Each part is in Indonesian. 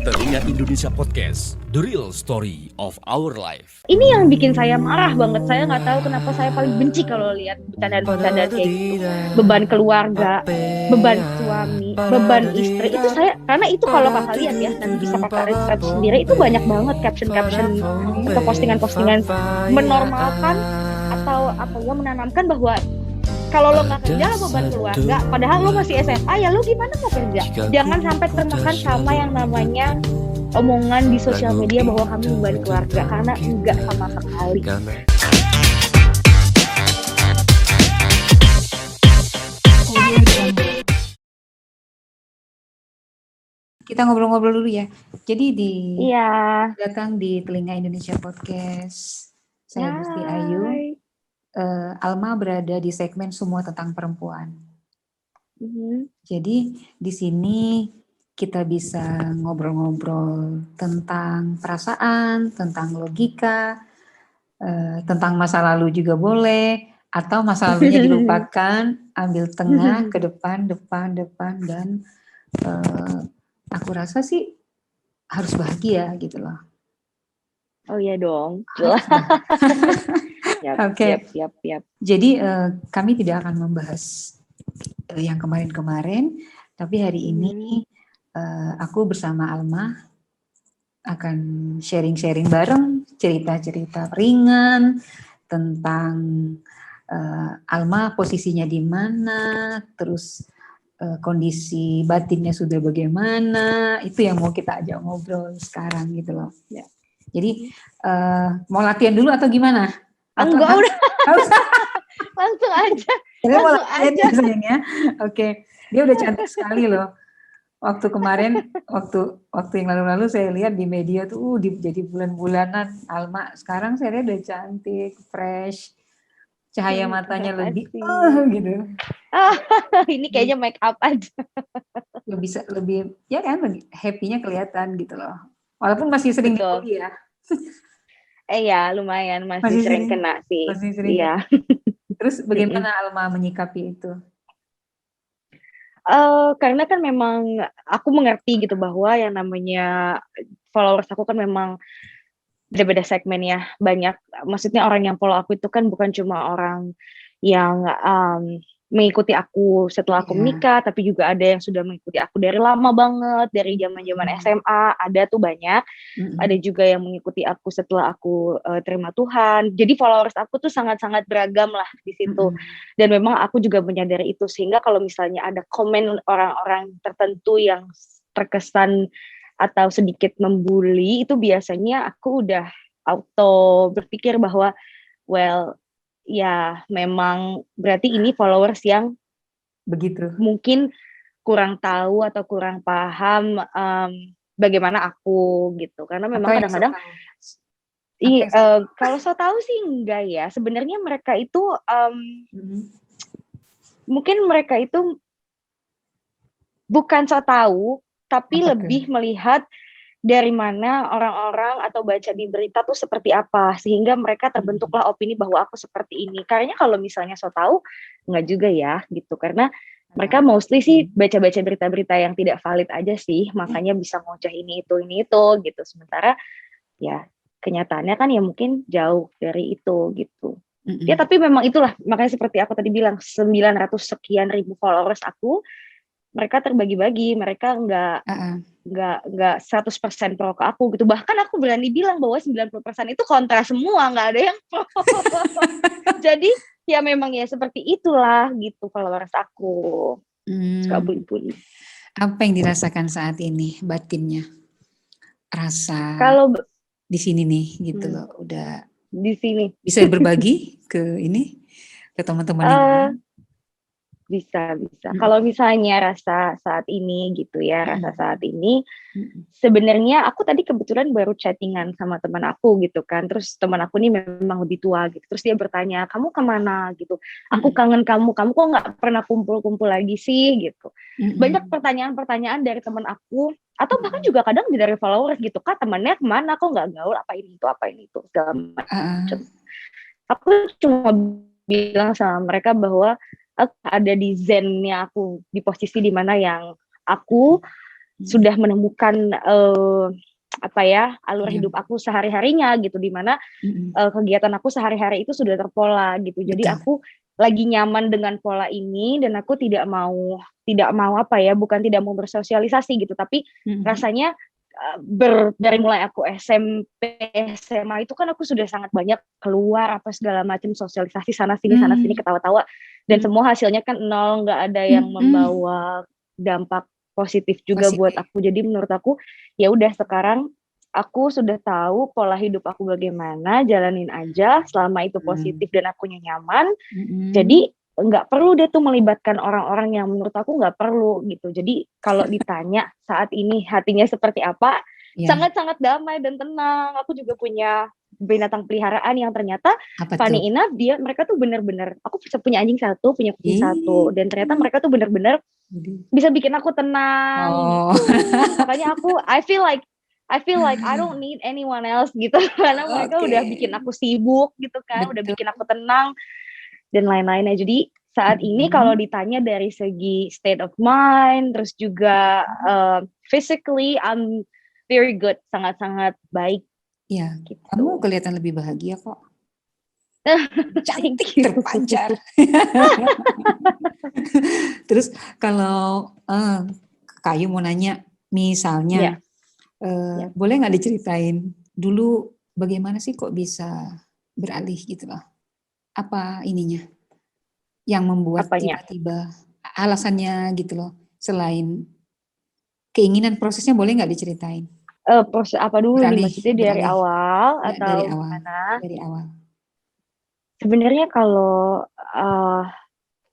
Telinga Indonesia Podcast, The Real Story of Our Life. Ini yang bikin saya marah banget. Saya nggak tahu kenapa saya paling benci kalau lihat bercandaan-bercandaan kayak gitu. Beban keluarga, beban suami, beban istri. Itu saya, karena itu kalau kakak lihat ya, nanti bisa kakak research sendiri, itu banyak banget caption-caption atau postingan-postingan menormalkan atau apa ya, menanamkan bahwa kalau lo nggak kerja lo beban keluarga, padahal lo masih SMA, ya lo gimana mau kerja? Jangan sampai termakan sama yang namanya omongan di sosial media bahwa kami beban keluarga, karena enggak sama sekali. Kita ngobrol-ngobrol dulu ya. Jadi Iya. datang di Telinga Indonesia Podcast. Saya Gusti Hai. Ayu. Alma berada di segmen Semua Tentang Perempuan. Jadi di sini kita bisa ngobrol-ngobrol tentang perasaan, tentang logika, tentang masa lalu juga boleh, atau masa lalunya dilupakan, ambil tengah, ke depan, dan aku rasa sih harus bahagia gitu loh. Oh iya dong. Oke. Siap. Jadi kami tidak akan membahas yang kemarin-kemarin, tapi hari ini aku bersama Alma akan sharing-sharing bareng cerita-cerita ringan tentang Alma posisinya di mana, terus kondisi batinnya sudah bagaimana, itu yang mau kita ajak ngobrol sekarang gitu loh. Ya. Jadi mau latihan dulu atau gimana? Enggak, udah. Langsung aja. Langsung aja sayangnya. Oke. Dia udah cantik sekali loh. Waktu kemarin, waktu yang lalu-lalu saya lihat di media tuh jadi bulan-bulanan Alma. Sekarang saya lihat udah cantik, fresh. Cahaya matanya lebih gitu. Ini kayaknya make up aja. Lebih ya kan, lebih happy-nya kelihatan gitu loh. Walaupun masih sering dibully ya. Ya lumayan masih sering kena sih. Masih sering. Iya. Terus bagaimana Alma menyikapi itu? Karena kan memang aku mengerti gitu bahwa yang namanya followers aku kan memang beda-beda segmen ya, banyak. Maksudnya orang yang follow aku itu kan bukan cuma orang yang mengikuti aku setelah aku menikah, tapi juga ada yang sudah mengikuti aku dari lama banget, dari zaman-zaman SMA, ada tuh banyak. Ada juga yang mengikuti aku setelah aku terima Tuhan. Jadi followers aku tuh sangat-sangat beragam lah di situ. Dan memang aku juga menyadari itu, sehingga kalau misalnya ada komen orang-orang tertentu yang terkesan atau sedikit membuli, itu biasanya aku udah auto berpikir bahwa well, ya memang berarti ini followers yang begitu, mungkin kurang tahu atau kurang paham bagaimana aku gitu, karena memang kadang-kadang kalau so tahu sih enggak ya, sebenarnya mereka itu mungkin mereka itu bukan so tahu, tapi lebih melihat dari mana orang-orang atau baca di berita tuh seperti apa, sehingga mereka terbentuklah opini bahwa aku seperti ini. Kayaknya kalau misalnya so tahu, enggak juga ya, gitu. Karena mereka mostly sih baca-baca berita-berita yang tidak valid aja sih, makanya bisa ngoceh ini itu, gitu. Sementara ya kenyataannya kan ya mungkin jauh dari itu, gitu. Ya tapi memang itulah, makanya seperti aku tadi bilang, 900 sekian ribu followers aku, mereka terbagi-bagi, mereka enggak 100% pro ke aku gitu. Bahkan aku berani bilang bahwa 90% itu kontra semua, nggak ada yang pro. Jadi ya memang ya seperti itulah gitu followers aku. Suka bully-bully. Apa yang dirasakan saat ini batinnya? Rasa kalau di sini nih gitu loh, udah di sini bisa berbagi ke ini, ke teman-teman yang lain? Bisa. Kalau misalnya rasa saat ini gitu ya, rasa saat ini sebenarnya aku tadi kebetulan baru chattingan sama teman aku gitu kan, terus teman aku nih memang lebih tua gitu, terus dia bertanya, kamu kemana gitu, aku kangen kamu kok nggak pernah kumpul-kumpul lagi sih gitu. Banyak pertanyaan-pertanyaan dari teman aku, atau bahkan juga kadang dari followers gitu, kak temannya kemana, kok nggak gaul, apa ini itu segala macam. Aku cuma bilang sama mereka bahwa aku ada di zennya aku, di posisi dimana yang aku sudah menemukan alur Iya. hidup aku sehari-harinya gitu, di mana kegiatan aku sehari-hari itu sudah terpola gitu. Jadi Betul. aku lagi nyaman dengan pola ini dan aku tidak mau bukan tidak mau bersosialisasi gitu, tapi rasanya dari mulai aku SMP, SMA itu kan aku sudah sangat banyak keluar apa segala macam, sosialisasi sana sini ketawa-tawa, dan semua hasilnya kan nol, nggak ada yang membawa dampak positif juga buat Positif. aku. Jadi menurut aku ya udah, sekarang aku sudah tahu pola hidup aku bagaimana, jalanin aja selama itu positif dan akunya nyaman. Jadi nggak perlu deh tuh melibatkan orang-orang yang menurut aku nggak perlu gitu. Jadi kalau ditanya saat ini hatinya seperti apa, Ya, sangat-sangat damai dan tenang. Aku juga punya binatang peliharaan yang ternyata apa tuh? funny enough, mereka tuh bener-bener, aku punya anjing satu, punya kucing satu, dan ternyata mereka tuh bener-bener bisa bikin aku tenang Oh. gitu. Makanya I feel like I don't need anyone else gitu, karena mereka Oke. udah bikin aku sibuk gitu kan, udah Betul. bikin aku tenang dan lain-lainnya. Jadi saat ini kalau ditanya dari segi state of mind, terus juga physically, I'm very good, sangat-sangat baik Ya, gitu. kamu kelihatan lebih bahagia kok. Cantik, Thank you. terpancar. Terus kalau Kayu mau nanya, misalnya, boleh nggak diceritain dulu bagaimana sih kok bisa beralih gitu loh? Apa ininya yang membuat Apanya? tiba-tiba alasannya gitu loh? Selain keinginan, prosesnya boleh nggak diceritain? Proses apa dulu nih, maksudnya dari Beralih. awal Ya, atau gimana? dari awal. Sebenarnya kalau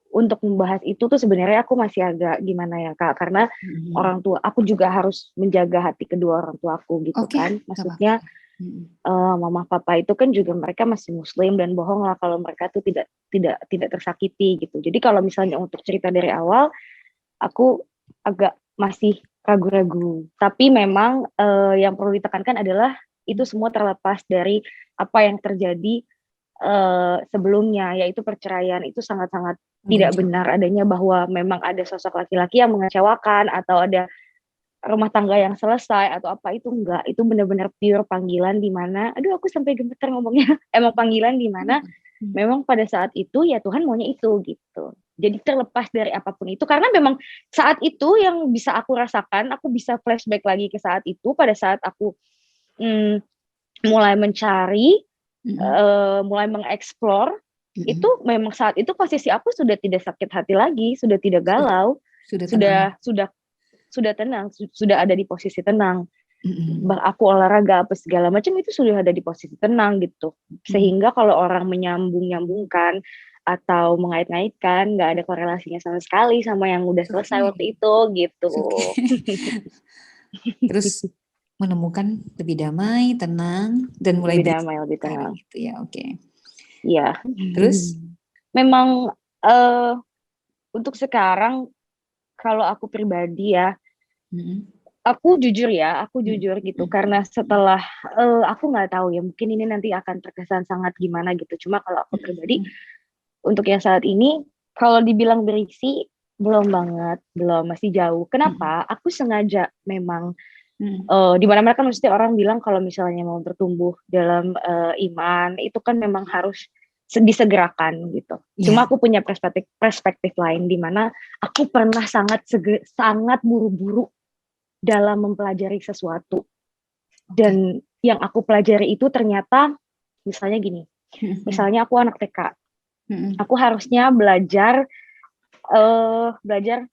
untuk membahas itu tuh sebenarnya aku masih agak gimana ya Kak, karena orang tua aku juga harus menjaga hati kedua orang tuaku gitu kan. Maksudnya mama papa itu kan juga mereka masih muslim, dan bohong lah kalau mereka tuh tidak tersakiti gitu. Jadi kalau misalnya untuk cerita dari awal, aku agak masih ragu-ragu. Tapi memang yang perlu ditekankan adalah itu semua terlepas dari apa yang terjadi sebelumnya, yaitu perceraian. Itu sangat-sangat tidak benar adanya bahwa memang ada sosok laki-laki yang mengecewakan atau ada rumah tangga yang selesai atau apa, itu enggak. Itu benar-benar pure panggilan di mana, aduh aku sampai gemeter ngomongnya, emang panggilan di mana memang pada saat itu ya Tuhan maunya itu gitu. Jadi terlepas dari apapun itu, karena memang saat itu yang bisa aku rasakan, aku bisa flashback lagi ke saat itu, pada saat aku mulai mencari, mulai mengeksplor, itu memang saat itu posisi aku sudah tidak sakit hati lagi, sudah tidak galau, sudah tenang, sudah ada di posisi tenang. Aku olahraga apa segala macam itu sudah ada di posisi tenang gitu. Sehingga kalau orang menyambung-nyambungkan atau mengait-ngaitkan, nggak ada korelasinya sama sekali sama yang udah selesai waktu itu gitu. Terus menemukan lebih damai, tenang, dan mulai lebih damai, lebih tenang. Gitu ya, oke. Iya. Terus? Memang untuk sekarang kalau aku pribadi ya, aku jujur gitu, karena setelah aku nggak tahu ya, mungkin ini nanti akan terkesan sangat gimana gitu. Cuma kalau aku pribadi, untuk yang saat ini, kalau dibilang berisi, belum banget, masih jauh. Kenapa? Aku sengaja memang di mana-mana kan maksudnya orang bilang kalau misalnya mau bertumbuh dalam iman itu kan memang harus disegerakan gitu. Cuma aku punya perspektif lain, di mana aku pernah sangat buru-buru dalam mempelajari sesuatu. Dan yang aku pelajari itu ternyata misalnya gini. Misalnya aku anak TK. Aku harusnya belajar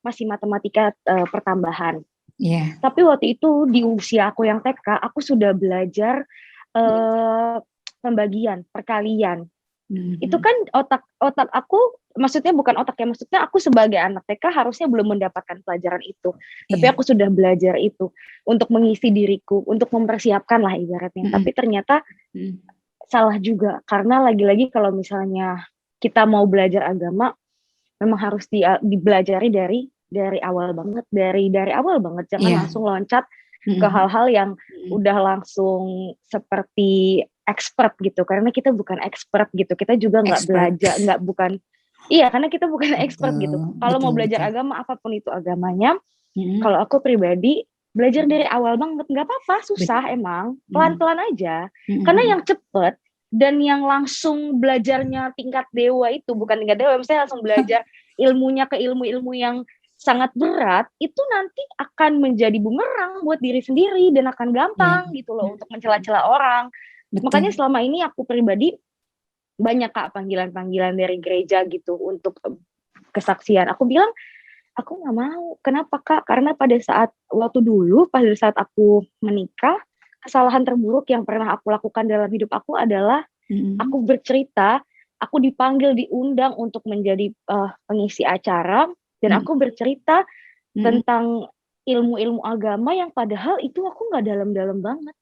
masih matematika pertambahan. Tapi waktu itu di usia aku yang TK, aku sudah belajar pembagian, perkalian. Itu kan otak aku, maksudnya bukan otak ya, maksudnya aku sebagai anak TK harusnya belum mendapatkan pelajaran itu. Tapi aku sudah belajar itu untuk mengisi diriku, untuk mempersiapkan lah ibaratnya. Tapi ternyata salah juga, karena lagi-lagi kalau misalnya kita mau belajar agama, memang harus dibelajari dari awal banget, dari awal banget, jangan langsung loncat ke hal-hal yang udah langsung seperti expert gitu, karena kita bukan expert gitu, kita juga nggak belajar, karena kita bukan expert gitu. Kalau mau belajar agama, apapun itu agamanya, kalau aku pribadi belajar dari awal banget, nggak apa-apa, susah emang, pelan-pelan aja. Karena yang cepet dan yang langsung belajarnya tingkat dewa itu, bukan tingkat dewa, misalnya langsung belajar ilmunya ke ilmu-ilmu yang sangat berat, itu nanti akan menjadi bumerang buat diri sendiri dan akan gampang gitu loh untuk mencela-cela orang. Makanya selama ini aku pribadi banyak Kak panggilan-panggilan dari gereja gitu untuk kesaksian. Aku bilang, aku nggak mau. Kenapa Kak? Karena pada saat aku menikah, kesalahan terburuk yang pernah aku lakukan dalam hidup aku adalah aku bercerita, aku dipanggil, diundang untuk menjadi pengisi acara, dan aku bercerita tentang ilmu-ilmu agama yang padahal itu aku nggak dalam-dalam banget.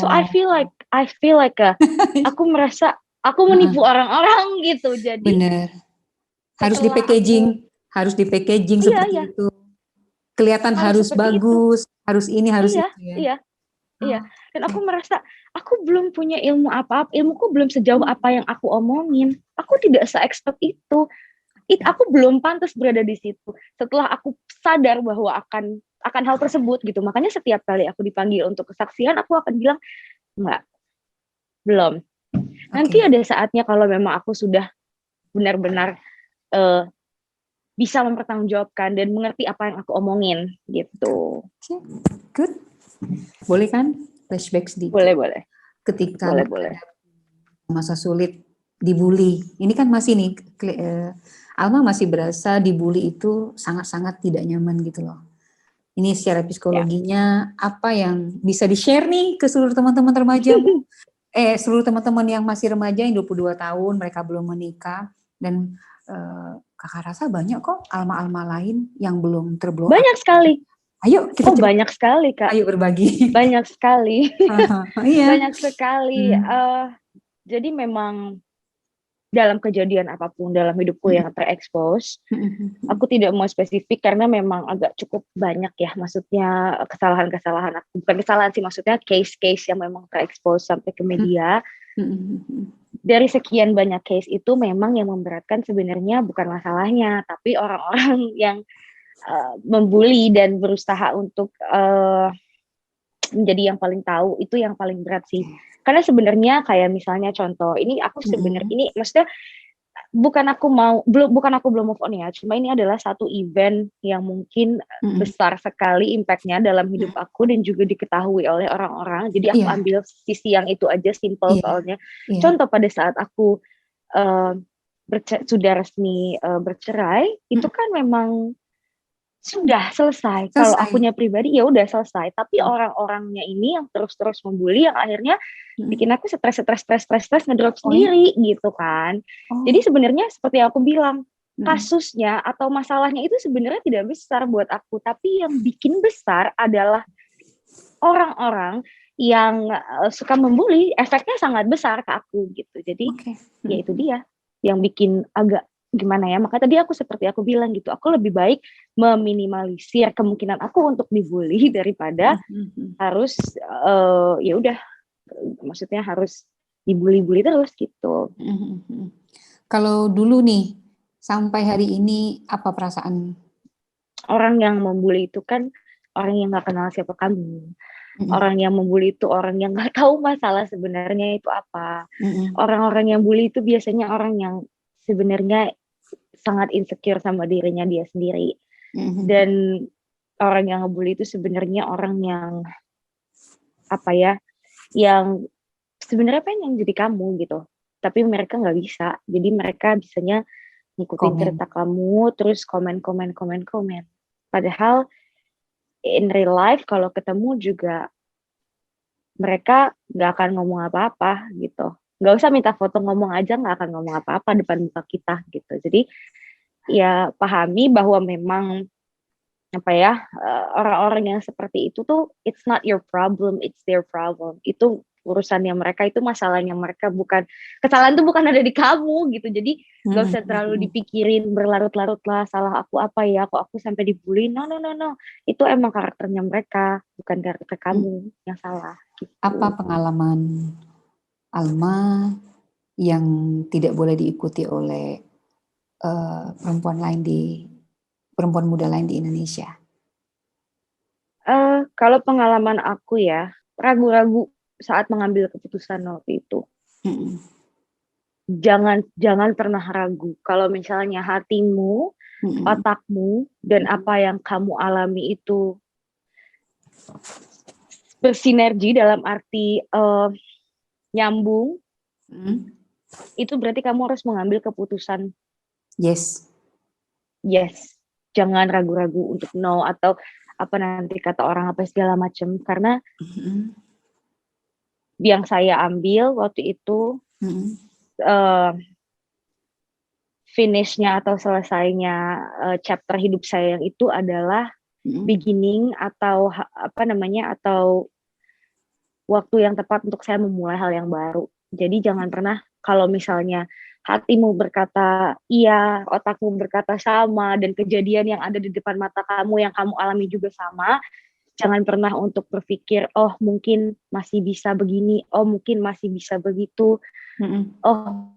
So I feel like aku merasa aku menipu orang-orang gitu. Jadi bener. Harus setelah di-packaging seperti itu. Kelihatan harus bagus, harus ini, harus itu ya. Iya. Dan aku merasa aku belum punya ilmu apa-apa, ilmuku belum sejauh apa yang aku omongin. Aku tidak se-expert itu. Aku belum pantas berada di situ. Setelah aku sadar bahwa akan hal tersebut gitu. Makanya setiap kali aku dipanggil untuk kesaksian, aku akan bilang, enggak, belum. Nanti ada saatnya kalau memang aku sudah benar-benar bisa mempertanggungjawabkan dan mengerti apa yang aku omongin gitu. Good. Boleh kan? Flashback sedikit. Boleh. Ketika boleh. masa sulit dibully. Ini kan masih nih, Alma masih berasa dibully itu sangat-sangat tidak nyaman gitu loh. Ini secara psikologinya apa yang bisa di-share nih ke seluruh teman-teman remaja, seluruh teman-teman yang masih remaja yang 22 tahun, mereka belum menikah, dan kakak rasa banyak kok alma-alma lain yang belum terblow up. Banyak sekali. Ayo kita banyak sekali Kak. Ayo berbagi. Banyak sekali. Iya. Banyak sekali. Jadi memang dalam kejadian apapun dalam hidupku yang terekspos, aku tidak mau spesifik karena memang agak cukup banyak ya, maksudnya kesalahan-kesalahan aku, bukan kesalahan sih, maksudnya case-case yang memang terekspos sampai ke media. Dari sekian banyak case itu memang yang memberatkan sebenarnya bukan masalahnya, tapi orang-orang yang membuli dan berusaha untuk menjadi yang paling tahu, itu yang paling berat sih. Karena sebenarnya kayak misalnya contoh, ini aku sebenarnya ini maksudnya bukan aku belum move on ya, cuma ini adalah satu event yang mungkin besar sekali impact-nya dalam hidup aku dan juga diketahui oleh orang-orang. Jadi aku ambil sisi yang itu aja, simple soalnya. Contoh pada saat aku sudah resmi bercerai, itu kan memang sudah selesai. Kalau akunya pribadi ya udah selesai. Tapi orang-orangnya ini yang terus-terus membuli, yang akhirnya bikin aku stres ngedrop sendiri gitu kan. Jadi sebenarnya seperti yang aku bilang, kasusnya atau masalahnya itu sebenarnya tidak besar buat aku, tapi yang bikin besar adalah orang-orang yang suka membuli, efeknya sangat besar ke aku gitu. Jadi ya itu dia yang bikin agak gimana ya, maka tadi seperti aku bilang gitu, aku lebih baik meminimalisir kemungkinan aku untuk dibully daripada harus ya udah, maksudnya harus dibully terus gitu. Kalau dulu nih sampai hari ini apa perasaan? Orang yang membully itu kan orang yang nggak kenal siapa kamu. Orang yang membully itu orang yang nggak tahu masalah sebenarnya itu apa. Orang-orang yang bully itu biasanya orang yang sebenarnya sangat insecure sama dirinya dia sendiri. Dan orang yang ngebully itu sebenarnya orang yang yang sebenarnya pengen jadi kamu gitu, tapi mereka nggak bisa. Jadi mereka bisanya ngikutin cerita kamu, terus komen. Padahal in real life kalau ketemu juga mereka nggak akan ngomong apa-apa gitu. Nggak usah minta foto, ngomong aja nggak akan ngomong apa-apa depan muka kita gitu. Jadi ya pahami bahwa memang orang-orang yang seperti itu tuh it's not your problem, it's their problem. Itu urusannya mereka, itu masalahnya mereka, bukan kesalahan itu bukan ada di kamu gitu. Jadi nggak usah terlalu dipikirin berlarut-larut lah, salah aku apa ya, kok aku sampai dibully. No, itu emang karakternya mereka, bukan karakter kamu yang salah gitu. Apa pengalaman Alma yang tidak boleh diikuti oleh perempuan muda lain di Indonesia? Kalau pengalaman aku ya, ragu-ragu saat mengambil keputusan waktu itu. Mm-mm. Jangan pernah ragu kalau misalnya hatimu, Mm-mm. otakmu, dan Mm-mm. apa yang kamu alami itu bersinergi dalam arti nyambung, Mm-mm. itu berarti kamu harus mengambil keputusan Yes. yes. Jangan ragu-ragu untuk no atau apa nanti kata orang apa segala macam. Karena Mm-mm. yang saya ambil waktu itu Mm-mm. eh, finishnya atau selesainya chapter hidup saya yang itu adalah Mm-mm. beginning atau apa namanya atau waktu yang tepat untuk saya memulai hal yang baru. Jadi jangan pernah kalau misalnya hatimu berkata iya, otakmu berkata sama, dan kejadian yang ada di depan mata kamu yang kamu alami juga sama, jangan pernah untuk berpikir, oh mungkin masih bisa begini, oh mungkin masih bisa begitu, Mm-mm. oh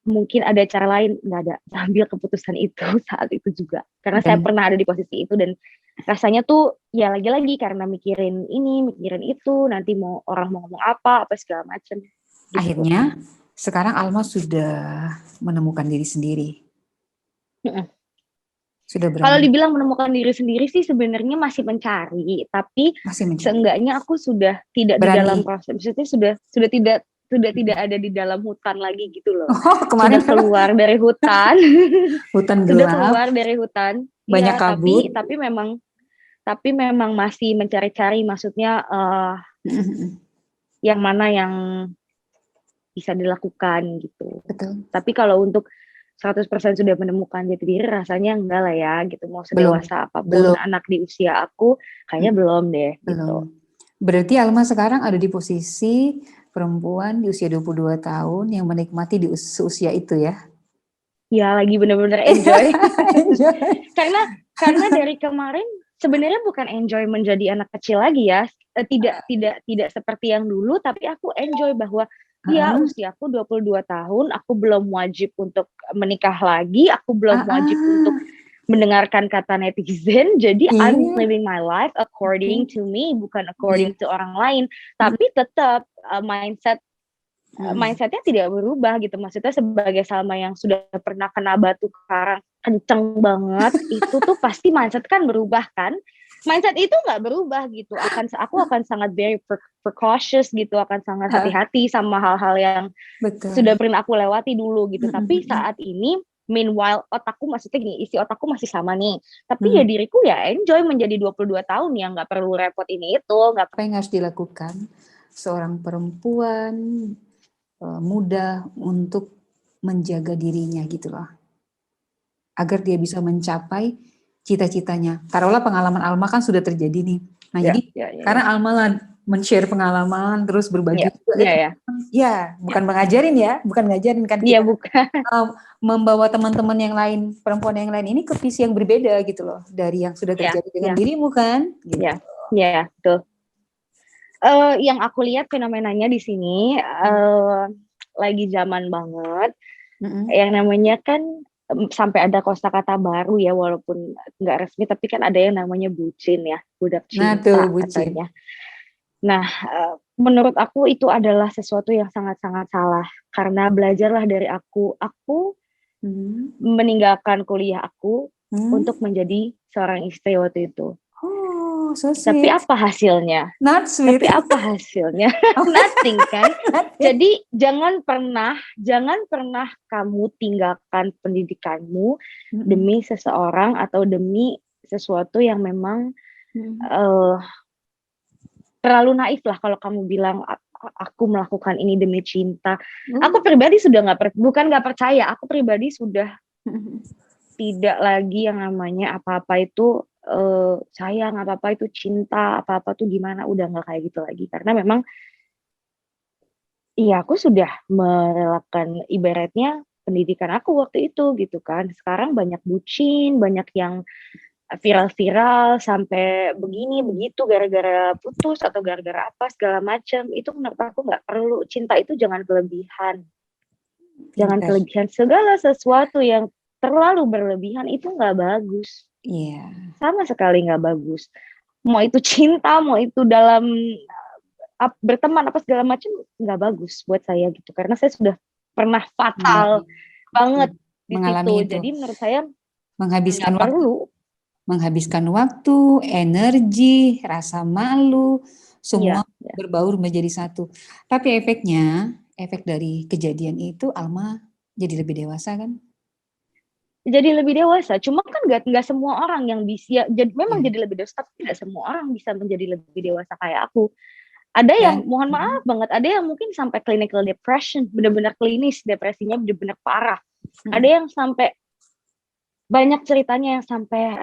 mungkin ada cara lain. Nggak ada, ambil keputusan itu saat itu juga. Karena saya Dan pernah ada di posisi itu dan rasanya tuh ya lagi-lagi karena mikirin ini, mikirin itu, nanti mau orang mau ngomong apa segala macam. Gitu. akhirnya sekarang Alma sudah menemukan diri sendiri. Sudah Kalau berani, dibilang menemukan diri sendiri sih sebenarnya masih mencari, tapi masih mencari. seenggaknya aku sudah tidak di dalam Berani. proses, maksudnya sudah tidak ada di dalam hutan lagi gitu loh. Oh, kemarin Sudah keluar dari hutan, hutan sudah gelap, keluar dari hutan. banyak Iya, kabut. tapi memang masih mencari-cari, maksudnya Mm-mm. yang mana yang bisa dilakukan gitu. Betul. Tapi kalau untuk 100% sudah menemukan jati diri rasanya enggak lah ya gitu. Mau Belum. sedewasa apapun Belum. anak di usia aku kayaknya belum deh gitu. Belum. Berarti Alma sekarang ada di posisi perempuan di usia 22 tahun yang menikmati di usia itu ya. Ya lagi bener-bener enjoy. Enjoy. karena dari kemarin sebenarnya bukan enjoy menjadi anak kecil lagi ya. Tidak seperti yang dulu, tapi aku enjoy bahwa ya usiaku 22 tahun, aku belum wajib untuk menikah lagi, aku belum wajib untuk mendengarkan kata netizen, jadi I'm living my life according to me, bukan according to orang lain. Tapi tetap mindsetnya tidak berubah gitu. Maksudnya sebagai Salma yang sudah pernah kena batu karang kenceng banget, itu tuh pasti mindset kan berubah kan. Mindset itu nggak berubah gitu. Aku akan sangat very precautious gitu, akan sangat hati-hati sama hal-hal yang sudah pernah aku lewati dulu gitu. Tapi saat ini meanwhile otakku maksudnya gini, isi otakku masih sama nih. Tapi ya diriku ya enjoy menjadi 22 tahun yang nggak perlu repot ini itu. Apa yang harus dilakukan seorang perempuan muda untuk menjaga dirinya gitu loh. Agar dia bisa mencapai cita-citanya. Taruhlah pengalaman Alma kan sudah terjadi nih. Nah jadi karena Alma lah men-share pengalaman terus berbagi bukan mengajarin ya, bukan ngajarin kan kita. Bukan. Membawa teman-teman yang lain, perempuan yang lain ini ke visi yang berbeda gitu loh dari yang sudah terjadi dengan dirimu kan. Gitu. Iya, betul. Yang aku lihat fenomenanya di sini lagi zaman banget. Yang namanya kan sampai ada kosakata baru ya, walaupun nggak resmi, tapi kan ada yang namanya bucin ya, budak cinta katanya. Nah, menurut aku itu adalah sesuatu yang sangat-sangat salah, karena belajarlah dari aku meninggalkan kuliah aku untuk menjadi seorang istri waktu itu. Oh, so sweet. Tapi apa hasilnya? Not sweet. Tapi apa hasilnya? Nothing kan? Jadi jangan pernah kamu tinggalkan pendidikanmu demi seseorang atau demi sesuatu yang memang terlalu naif lah kalau kamu bilang aku melakukan ini demi cinta. Aku pribadi sudah bukan nggak percaya. Aku pribadi sudah tidak lagi yang namanya apa-apa itu sayang, apa-apa itu cinta, apa-apa tuh gimana, udah nggak kayak gitu lagi. Karena memang iya aku sudah merelakan ibaratnya pendidikan aku waktu itu gitu kan. Sekarang banyak bucin, banyak yang viral-viral sampai begini begitu gara-gara putus atau gara-gara apa segala macam. Itu menurut aku nggak perlu. Cinta itu jangan kelebihan. Jangan kelebihan, segala sesuatu yang terlalu berlebihan itu nggak bagus Iya. Sama sekali nggak bagus. Mau itu cinta, mau itu dalam berteman apa segala macam, nggak bagus buat saya gitu. Karena saya sudah pernah fatal Mengalami, banget di situ. mengalami itu, Jadi menurut saya menghabiskan nggak waktu, perlu. energi, rasa malu, semua Iya, ya. berbaur menjadi satu. Tapi efek dari kejadian itu Alma jadi lebih dewasa kan? Jadi lebih dewasa. Cuma kan nggak semua orang yang bisa. Jadi memang Ya. jadi lebih dewasa, tapi nggak semua orang bisa menjadi lebih dewasa kayak aku. Ada yang Dan mohon maaf banget, ada yang mungkin sampai clinical depression, benar-benar klinis, depresinya benar-benar parah. Ada yang sampai banyak ceritanya yang sampai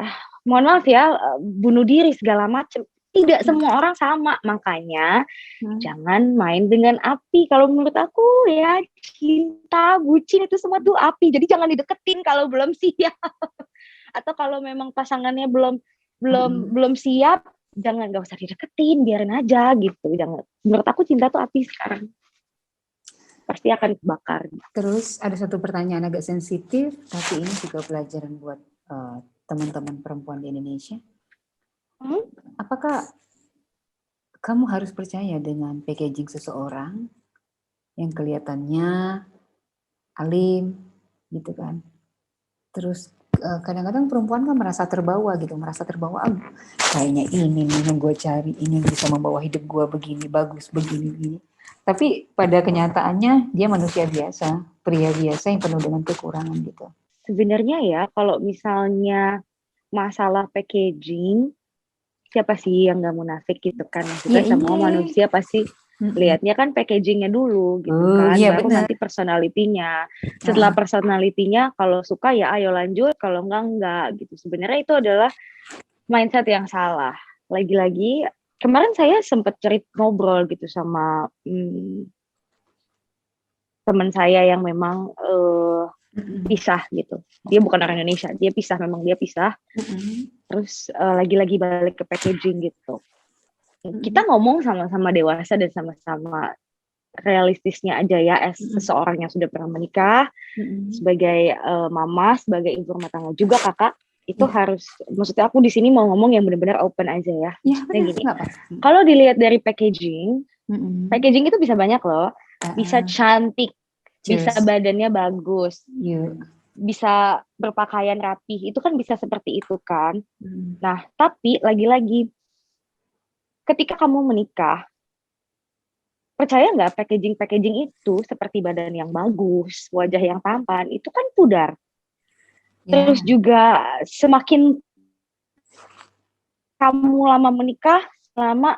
mohon maaf ya, bunuh diri segala macam. Tidak semua orang sama, makanya jangan main dengan api. Kalau menurut aku ya, cinta, bucin itu semua tuh api. Jadi jangan dideketin kalau belum siap. Atau kalau memang pasangannya belum belum belum siap, nggak usah dideketin, biarin aja gitu. Jangan. Menurut aku cinta tuh api sekarang. Pasti akan kebakar. terus ada satu pertanyaan agak sensitif, tapi ini juga pelajaran buat teman-teman perempuan di Indonesia. Apakah kamu harus percaya dengan packaging seseorang yang kelihatannya alim, gitu kan? Terus kadang-kadang perempuan kan merasa terbawa, kayaknya ini nih yang gue cari, ini yang bisa membawa hidup gue begini, bagus, begini. Tapi pada kenyataannya dia manusia biasa, pria biasa yang penuh dengan kekurangan gitu. Sebenarnya ya, kalau misalnya masalah packaging, siapa sih yang nggak munafik gitu kan? Maksudnya semua manusia pasti lihatnya kan packagingnya dulu gitu kan, iya, baru bener. nanti personalitinya. Setelah personalitinya, kalau suka ya ayo lanjut, kalau enggak gitu. Sebenarnya itu adalah mindset yang salah. Lagi-lagi kemarin saya sempat ngobrol gitu sama teman saya yang memang pisah gitu. Dia bukan orang Indonesia, dia pisah, memang dia pisah. Terus lagi-lagi balik ke packaging gitu. Kita ngomong sama-sama dewasa dan sama-sama realistisnya aja ya, seseorang yang sudah pernah menikah, sebagai mama, sebagai ibu rumah tangga juga kakak, itu harus, maksudnya aku di sini mau ngomong yang benar-benar open aja ya. Maksudnya gini, kalau dilihat dari packaging, packaging itu bisa banyak loh, bisa cantik, bisa badannya bagus, bisa berpakaian rapih, itu kan bisa seperti itu kan. Nah, tapi lagi-lagi ketika kamu menikah, percaya nggak packaging itu seperti badan yang bagus, wajah yang tampan, itu kan pudar. Terus juga semakin kamu lama menikah, lama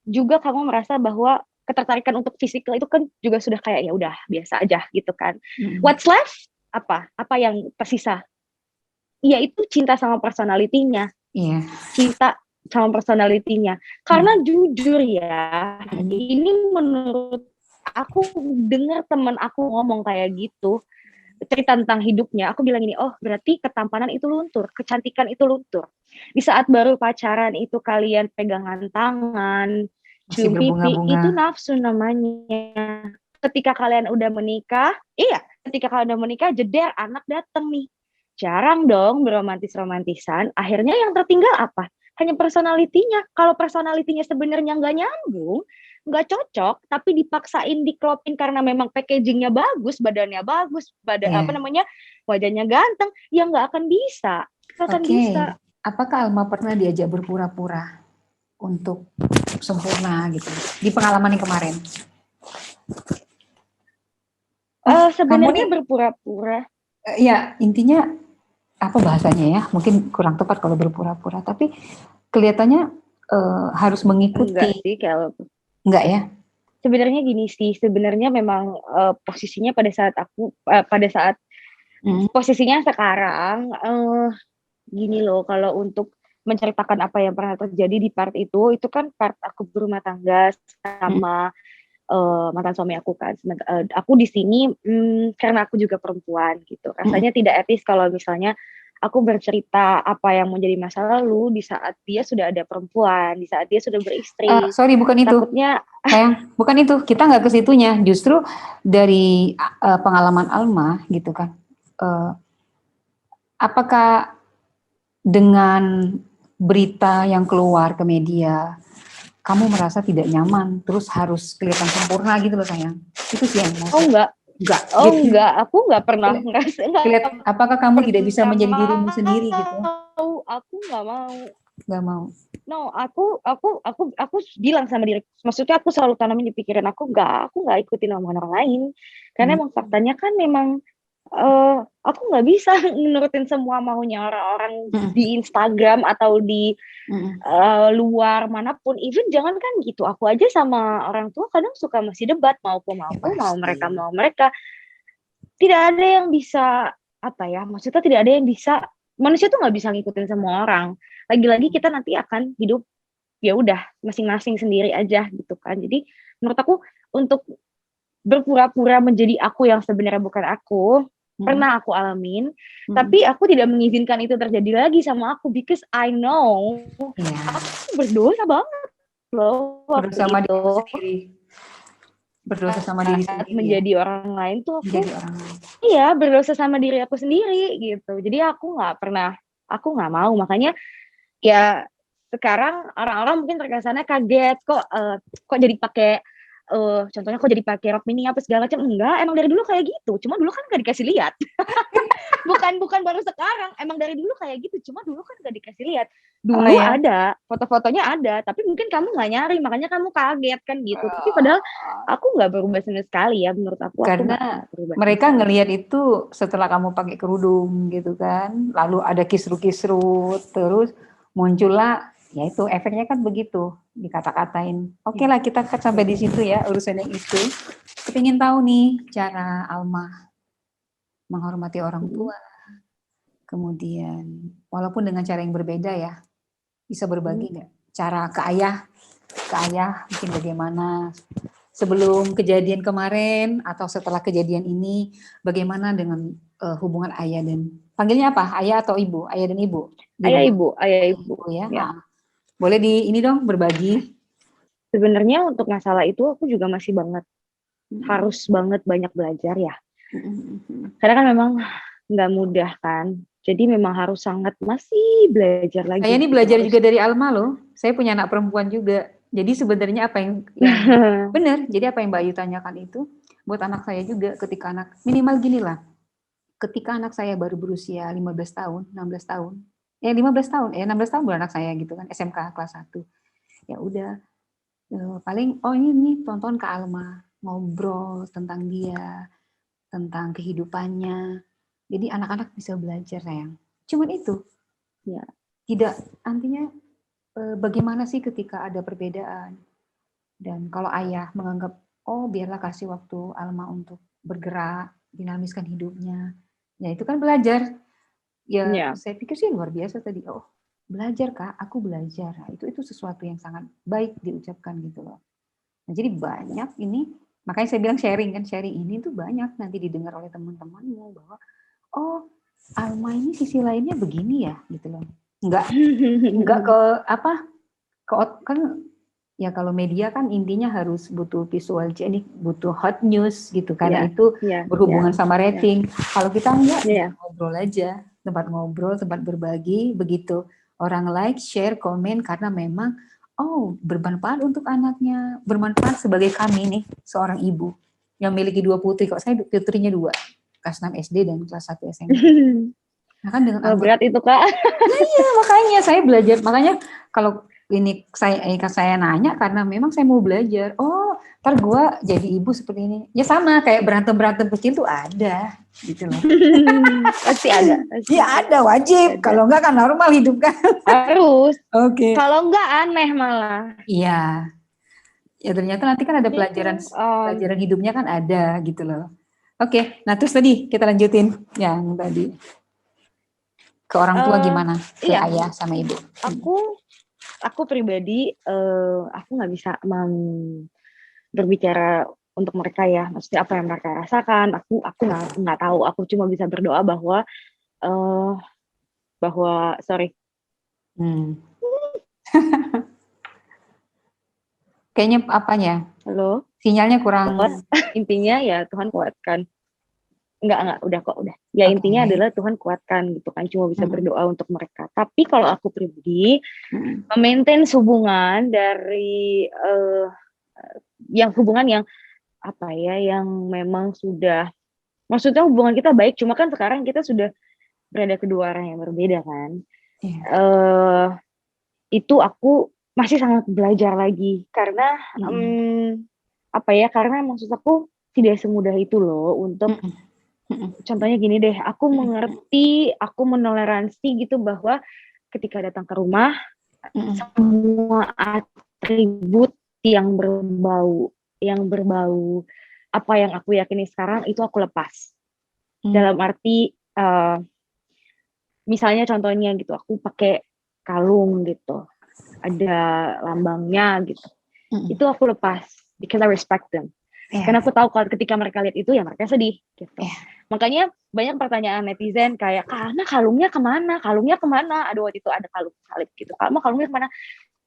juga kamu merasa bahwa ketertarikan untuk fisikal itu kan juga sudah kayak ya udah biasa aja gitu kan. What's left? Apa yang tersisa? Ya itu cinta sama personalitinya. Cinta sama personalitinya. Karena jujur ya, ini menurut aku dengar teman aku ngomong kayak gitu, cerita tentang hidupnya, aku bilang ini, oh berarti ketampanan itu luntur, kecantikan itu luntur. Di saat baru pacaran itu kalian pegangan tangan, cium pipi, itu nafsu namanya. Ketika kalian udah menikah, ketika kalian udah menikah, jeder, anak dateng nih. Jarang dong beromantis-romantisan, akhirnya yang tertinggal apa? Hanya personalitinya. Kalau personalitinya sebenarnya nggak nyambung, nggak cocok, tapi dipaksain diklopin karena memang packagingnya bagus, badannya bagus, wajahnya ganteng, ya nggak akan bisa. Bisa. Apakah Alma pernah diajak berpura-pura untuk sempurna gitu di pengalaman yang kemarin? Sebenarnya berpura-pura. Ya intinya apa bahasanya ya? Mungkin kurang tepat kalau berpura-pura, tapi kelihatannya harus mengikuti. Enggak sih kalau. Enggak ya? Sebenarnya gini sih, sebenarnya memang posisinya pada saat posisinya sekarang gini loh, kalau untuk menceritakan apa yang pernah terjadi di part itu kan part aku berumah tangga sama mantan suami aku kan. Aku di sini karena aku juga perempuan gitu. Rasanya tidak etis kalau misalnya aku bercerita apa yang menjadi masa lalu di saat dia sudah ada perempuan, di saat dia sudah beristri. Sorry, bukan itu. Takutnya sayang, bukan itu. Kita nggak ke situnya. Justru dari pengalaman Alma gitu kan. Apakah dengan berita yang keluar ke media, kamu merasa tidak nyaman, terus harus kelihatan sempurna gitu loh sayang. Itu sih yang mau Oh enggak, Gitu. aku enggak pernah ngerasa, enggak Apakah kamu tidak bisa pernah menjadi dirimu sendiri gitu? aku nggak mau. Nggak mau. No, aku bilang sama diri, maksudnya aku selalu tanamin di pikiran aku nggak ikutin omongan orang lain, karena emang faktanya kan memang aku nggak bisa nurutin semua maunya orang-orang di Instagram atau di luar manapun. Even jangan kan gitu, aku aja sama orang tua kadang suka masih debat, mau aku mau aku, mau mereka mau mereka. Tidak ada yang bisa maksudnya tidak ada yang bisa, manusia tuh nggak bisa ngikutin semua orang. Lagi-lagi kita nanti akan hidup ya udah masing-masing sendiri aja gitu kan. Jadi menurut aku untuk berpura-pura menjadi aku yang sebenarnya bukan aku, pernah aku alamin, tapi aku tidak mengizinkan itu terjadi lagi sama aku, because I know aku berdosa banget loh waktu Berdosa sama itu. diri sendiri. Berdosa sama diri sendiri. Menjadi orang lain tuh aku, menjadi orang lain. Iya, berdosa sama diri aku sendiri gitu. Jadi aku nggak mau, makanya ya sekarang orang-orang mungkin terkesannya kaget kok jadi pakai contohnya kok jadi pakai rok mini apa segala macam. Enggak, emang dari dulu kayak gitu, cuma dulu kan nggak dikasih lihat. bukan baru sekarang, emang dari dulu kayak gitu, cuma dulu kan nggak dikasih lihat. Dulu ada foto-fotonya ada, tapi mungkin kamu nggak nyari, makanya kamu kaget kan gitu. Tapi padahal aku nggak berubah sama sekali ya, menurut aku. Karena mereka ngelihat itu setelah kamu pakai kerudung gitu kan, lalu ada kisru-kisru, terus muncullah, ya itu efeknya kan begitu, dikata-katain. Oke lah, kita cut sampai di situ ya urusan yang itu. Kepingin tahu nih cara Alma menghormati orang tua, kemudian walaupun dengan cara yang berbeda ya, bisa berbagi nggak? Cara ke ayah mungkin bagaimana sebelum kejadian kemarin atau setelah kejadian ini, bagaimana dengan hubungan ayah dan panggilnya apa? Ayah atau ibu? Ayah dan ibu? Ayah ibu Ya. Ya. Boleh di ini dong berbagi. Sebenarnya untuk masalah itu aku juga masih harus banget banyak belajar ya. Karena kan memang nggak mudah kan. Jadi memang harus sangat masih belajar lagi. Saya ini belajar juga dari Alma loh. Saya punya anak perempuan juga. Jadi sebenarnya apa yang benar. Jadi apa yang Mbak Ayu tanyakan itu buat anak saya juga ketika anak minimal gini lah. Ketika anak saya baru berusia 15 tahun, 16 tahun. 15 tahun, 16 tahun baru anak saya gitu kan, SMK kelas 1. Ya udah paling ini tonton ke Alma, ngobrol tentang dia, tentang kehidupannya. Jadi anak-anak bisa belajar sayang. Cuman itu. Ya. Tidak, artinya bagaimana sih ketika ada perbedaan. Dan kalau ayah menganggap, biarlah kasih waktu Alma untuk bergerak, dinamiskan hidupnya. Ya itu kan belajar. Ya, saya pikir sih luar biasa tadi. Belajar Kak, aku belajar. Nah, itu sesuatu yang sangat baik diucapkan gitu loh. Nah, jadi banyak ini, makanya saya bilang sharing ini tuh banyak nanti didengar oleh teman-temanmu bahwa Alma ini sisi lainnya begini ya gitu loh. Enggak kan ya kalau media kan intinya harus butuh visual, jadi butuh hot news gitu karena itu berhubungan sama rating. Kalau kita enggak, ngobrol aja, tempat ngobrol, tempat berbagi, begitu orang like, share, komen karena memang bermanfaat untuk anaknya, bermanfaat sebagai kami nih seorang ibu yang memiliki 2 putri, kok saya putrinya 2, kelas 6 SD dan kelas 1 SMP. Nah kan dengan berat itu Kak. Iya makanya saya belajar, makanya kalau ini saya nanya karena memang saya mau belajar. Ntar gue jadi ibu seperti ini. Ya sama kayak berantem kecil tuh ada gitu loh. Pasti ada. Iya ada, wajib. Kalau enggak kan normal hidup kan. Harus. Oke. Kalau enggak aneh malah. Iya. Ya ternyata nanti kan ada pelajaran hidupnya kan ada gitu loh. Oke, nah terus tadi kita lanjutin yang tadi. Ke orang tua gimana? Ke ayah sama ibu. Aku pribadi aku nggak bisa berbicara untuk mereka ya, maksudnya apa yang mereka rasakan. Aku nggak tahu. Aku cuma bisa berdoa bahwa Kayaknya apanya? Halo? Sinyalnya kurang. Intinya ya Tuhan kuatkan. Enggak, udah kok, udah. Ya intinya Oke. adalah Tuhan kuatkan gitu kan, cuma bisa Mm-mm. berdoa untuk mereka. Tapi kalau aku pribadi, Mm-mm. maintain hubungan dari yang hubungan yang apa ya, yang memang sudah, maksudnya hubungan kita baik, cuma kan sekarang kita sudah berada kedua arah yang berbeda kan. Iya. eh itu aku masih sangat belajar lagi karena Mm-mm. apa ya, karena maksud aku tidak semudah itu loh untuk, Mm-mm. Mm-mm. contohnya gini deh, aku Mm-mm. mengerti, aku menoleransi gitu bahwa ketika datang ke rumah Mm-mm. semua atribut yang berbau apa yang aku yakini sekarang itu aku lepas. Dalam arti misalnya contohnya gitu, aku pakai kalung gitu, ada lambangnya gitu. Mm-mm. Itu aku lepas because I respect them. Iya. Karena aku tahu kalau ketika mereka lihat itu ya mereka sedih gitu. Iya. Makanya banyak pertanyaan netizen kayak, "Karena kalungnya kemana? Kalungnya kemana?" Aduh, waktu itu ada kalung salib gitu. "Karena kalungnya kemana?"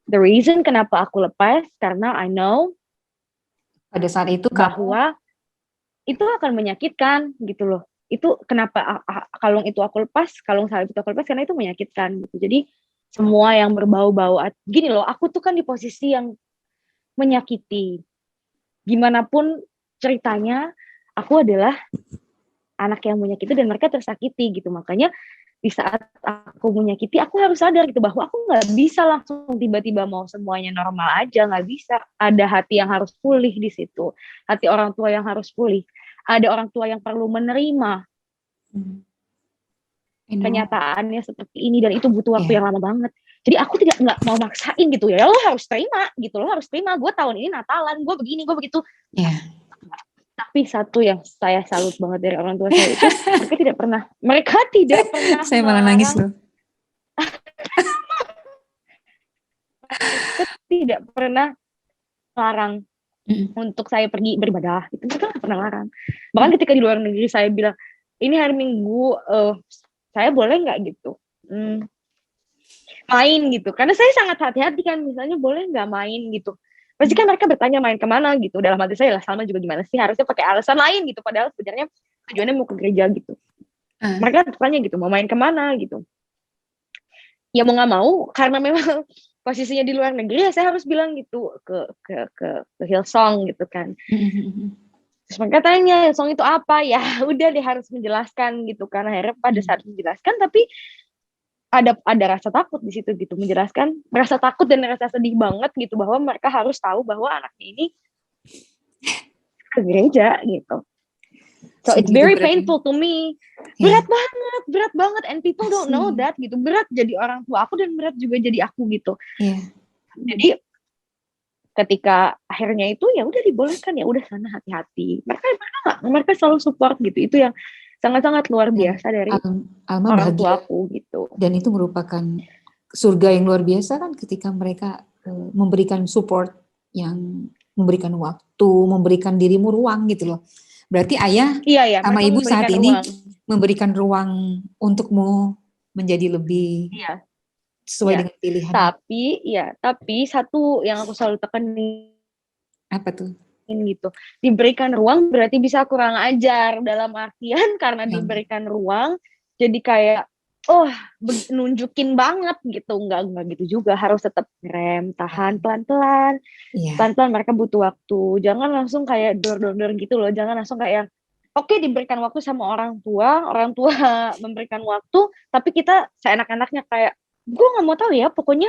The reason kenapa aku lepas karena I know Pada saat itu kamu bahwa itu akan menyakitkan gitu loh. Itu kenapa kalung itu aku lepas, kalung salib itu aku lepas karena itu menyakitkan gitu. Jadi semua yang berbau-bau, gini loh, aku tuh kan di posisi yang menyakiti. Gimana pun ceritanya, aku adalah anak yang menyakiti dan mereka tersakiti gitu. Makanya di saat aku menyakiti, aku harus sadar gitu bahwa aku nggak bisa langsung tiba-tiba mau semuanya normal aja, nggak bisa. Ada hati yang harus pulih di situ, hati orang tua yang harus pulih. Ada orang tua yang perlu menerima kenyataannya seperti ini dan itu butuh waktu Iya. yang lama banget. Jadi aku nggak mau maksain gitu ya, lo harus terima gitu, lo harus terima. Gue tahun ini Natalan, gue begini, gue begitu. Iya. Tapi satu yang saya salut banget dari orang tua saya itu, mereka tidak pernah Saya malah nangis melarang, loh. mereka tidak pernah larang Mm-mm. untuk saya pergi beribadah. Itu mereka nggak pernah larang. Bahkan ketika di luar negeri saya bilang, ini hari Minggu, saya boleh nggak gitu main gitu. Karena saya sangat hati-hati kan, misalnya boleh nggak main gitu. Pasti kan mereka bertanya main kemana gitu. Dalam hati saya lah, Salma juga gimana sih, harusnya pakai alasan lain gitu. Padahal sebenarnya tujuannya mau ke gereja gitu. Mereka bertanya gitu, mau main kemana gitu. Ya mau nggak mau, karena memang posisinya di luar negeri ya saya harus bilang gitu ke Hillsong gitu kan. Terus mereka tanya Hillsong itu apa, ya udah deh harus menjelaskan gitu kan. Akhirnya pada saat menjelaskan tapi ada rasa takut di situ gitu, menjelaskan rasa takut dan rasa sedih banget gitu bahwa mereka harus tahu bahwa anaknya ini ke gereja gitu. So it's very painful to me. Berat banget, and people don't know that gitu. Berat jadi orang tua aku dan berat juga jadi aku gitu. Jadi ketika akhirnya itu ya udah dibolehkan, ya udah sana hati-hati. Mereka selalu support gitu. Itu yang sangat-sangat luar biasa dari Alma orang bahagia, tuaku gitu. Dan itu merupakan surga yang luar biasa kan ketika mereka memberikan support, yang memberikan waktu, memberikan dirimu ruang gitu loh. Berarti ayah sama ibu saat ini memberikan ruang untukmu menjadi lebih sesuai dengan pilihan. Tapi satu yang aku selalu tekenin, apa tuh? Gitu. Diberikan ruang berarti bisa kurang ajar, dalam artian karena diberikan ruang jadi kayak nunjukin banget gitu. Enggak gitu juga, harus tetap rem, tahan pelan-pelan. Pelan-pelan, mereka butuh waktu. Jangan langsung kayak dor gitu loh. Jangan langsung kayak oke, diberikan waktu sama orang tua memberikan waktu, tapi kita seenak-enaknya kayak gue nggak mau tahu ya, pokoknya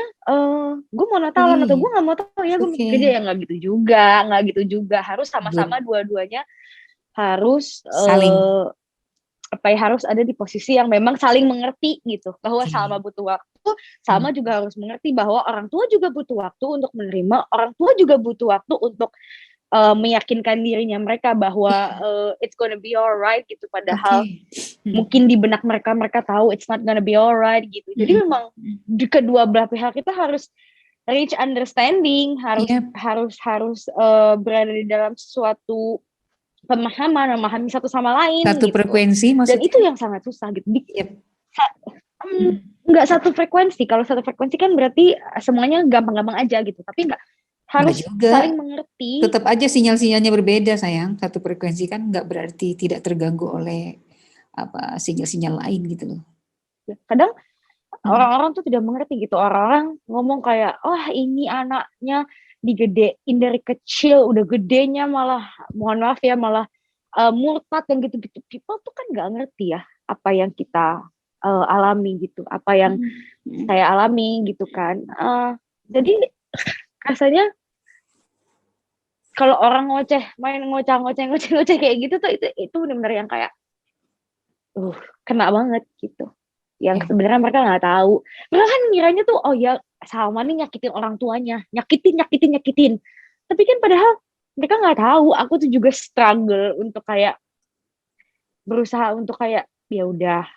gue mau Natalan atau gue nggak mau tahu ya, gue mau kerja, ya nggak gitu juga, harus sama-sama dua-duanya harus harus ada di posisi yang memang saling mengerti gitu, bahwa Salma butuh waktu, Salma juga harus mengerti bahwa orang tua juga butuh waktu untuk menerima, orang tua juga butuh waktu untuk meyakinkan dirinya mereka bahwa it's gonna be alright gitu, padahal mungkin di benak mereka tahu it's not gonna be alright gitu. Jadi memang di kedua belah pihak kita harus reach understanding, harus berada di dalam suatu pemahaman, memahami satu sama lain, satu gitu. Frekuensi maksudnya. Dan itu yang sangat susah gitu. Nggak satu frekuensi. Kalau satu frekuensi kan berarti semuanya gampang-gampang aja gitu, tapi nggak, harus saling mengerti. Tetap aja sinyal-sinyalnya berbeda sayang. Satu frekuensi kan nggak berarti tidak terganggu oleh sinyal-sinyal lain gitu loh. Kadang orang-orang tuh tidak mengerti gitu. Orang-orang ngomong kayak, oh ini anaknya digedein dari kecil, udah gedenya malah, mohon maaf ya, malah murtad yang gitu-gitu. People tuh kan nggak ngerti ya apa yang kita alami gitu, apa yang saya alami gitu kan. Jadi rasanya kalau orang main ngoceh kayak gitu tuh itu benar-benar yang kayak kena banget gitu. Yang sebenarnya mereka nggak tahu. Mereka kan ngiranya tuh oh ya Salma nih nyakitin orang tuanya, nyakitin. Tapi kan padahal mereka nggak tahu. Aku tuh juga struggle untuk kayak berusaha untuk kayak ya udah.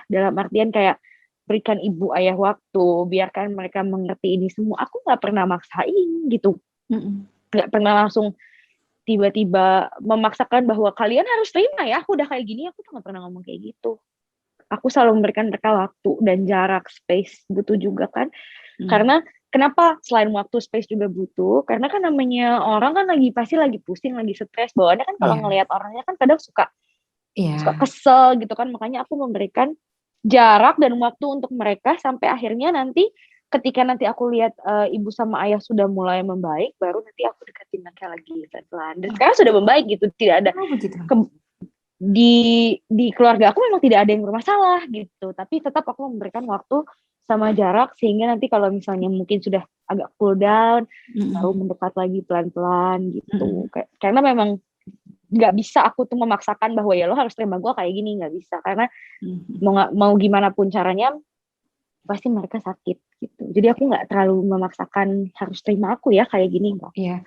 Dalam artian kayak berikan ibu ayah waktu, biarkan mereka mengerti ini semua. Aku nggak pernah maksain gitu. Nggak pernah langsung tiba-tiba memaksakan bahwa kalian harus terima ya, aku udah kayak gini, aku tuh nggak pernah ngomong kayak gitu. Aku selalu memberikan mereka waktu dan jarak, space butuh juga kan. Karena kenapa selain waktu, space juga butuh? Karena kan namanya orang kan pasti lagi pusing, lagi stres. Bawaannya kan kalau ngelihat orangnya kan kadang suka kesel gitu kan. Makanya aku memberikan jarak dan waktu untuk mereka sampai akhirnya nanti ketika nanti aku lihat ibu sama ayah sudah mulai membaik, baru nanti aku deketin mereka lagi pelan-pelan. Dan sekarang sudah membaik gitu, tidak ada di keluarga aku memang tidak ada yang bermasalah gitu, tapi tetap aku memberikan waktu sama jarak sehingga nanti kalau misalnya mungkin sudah agak cool down, baru mendekat lagi pelan-pelan gitu. Karena memang nggak bisa aku tuh memaksakan bahwa ya lo harus terima gue kayak gini, nggak bisa karena mau gimana pun caranya pasti mereka sakit gitu. Jadi aku nggak terlalu memaksakan harus terima aku ya kayak gini kok. Iya.